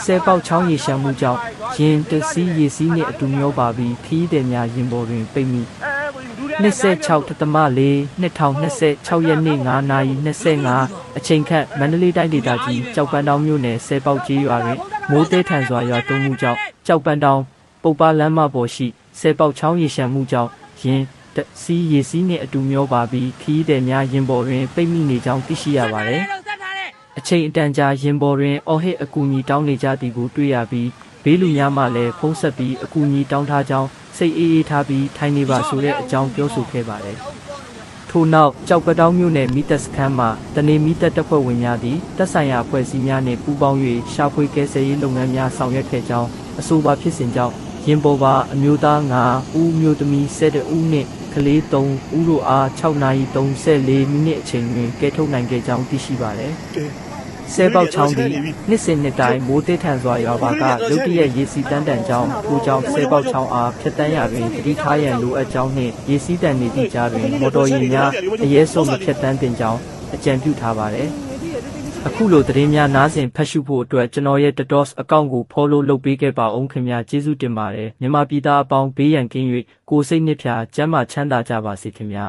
ဆဲပေါက်ချောင်းရေရှမ်းမှုကြောင့်ရင်တစီးရေစီးနှင့်အတူမျောပါပြီးခီးသည်များရင်ပေါ်တွင်ပိတ်မိ26/4/2026ရက်နေ့9:25အချိန်ခန့်မန္တလေးတိုင်းဒေသကြီးကြောက်ပန်းတောင်မြို့နယ်ဆဲပေါက်ကျေးရွာတွင်မိုးတဲထန်စွာရွာသွန်းမှုကြောင့်ကြောက်ပန်းတောင်ပုပ္ပလမ်းမပေါ်ရှိဆဲပေါက်ချောင်းရေရှမ်းမှုကြောင့်ရင်တစီးရေစီးနှင့်အတူမျောပါပြီးခီးသည်များရင်ပေါ်တွင်ပိတ်မိနေကြောင်းသိရှိရပါသည်အချိန်အတန်ကြာရင်ပေါ်တွင်အော်ဟစ်အကူအညီတောင်းနေကြသည်ကိုတွေ့ရပြီးဘေးလူများမှလည်းဖုံးဆက်ပြီးအကူအညီတောင်းထားကြောင်းစိတ်အေးအေးထားပြီးထိုင်နေပါဆိုတဲ့အကြောင်းပြောဆိုခဲ့ပါတယ်။ထို့နောက်ကြောက်ပတောင်းမြို့နယ်မိသက်စခန်းမှာတနေမိသက်တပ်ဖွဲ့ဝင်များသည်တပ်ဆိုင်ရာအဖွဲ့အစည်းများနှင့်ပူးပေါင်း၍ရှာဖွေကယ်ဆယ်ရေးလုပ်ငန်းများဆောင်ရွက်ခဲ့ကြောင်းအဆိုပါဖြစ်စဉ်ကြောင့်ရင်ပေါ်ပါအမျိုးသား9ဦးမျိုးသမီး12ဦးနှင့်ကလေး3ဦးတို့အား6:34မိနစ်အချိန်တွင်ကယ်ထုတ်နိုင်ခဲ့ကြောင်းသိရှိပါသည်။ဆဲပေါက်ချောင်းသည်နှစ်စဉ်နှစ်တိုင်းမိုးတဲထန်စွာရွာပါကရုတ်တရက်ရေစီးတန်းတန်ကြောင်းထိုကြောင့်ဆဲပေါက်ချောင်းအားဖြတ်တန်းရာတွင်တတိထားရန်လိုအပ်ကြောင်းနှင့်ရေစီးတန်နေသည့်ကြားတွင်မော်တော်ယာဉ်များအရဲဆုံးမဖြတ်တန်းတင်ကြောင်းအကြံပြုထားပါသည်။အခုလိုသတင်းများနားဆင်ဖတ်ရှုဖို့အတွက်ကျွန်တော်ရဲ့ TikTok အကောင့်ကို follow လုပ်ပေးခဲ့ပါဦးခင်ဗျာကျေးဇူးတင်ပါတယ်မြန်မာပြည်သားအပေါင်းဘေးရန်ကင်း၍ကိုယ်စိတ်နှဖျားကျန်းမာချမ်းသာကြပါစေခင်ဗျာ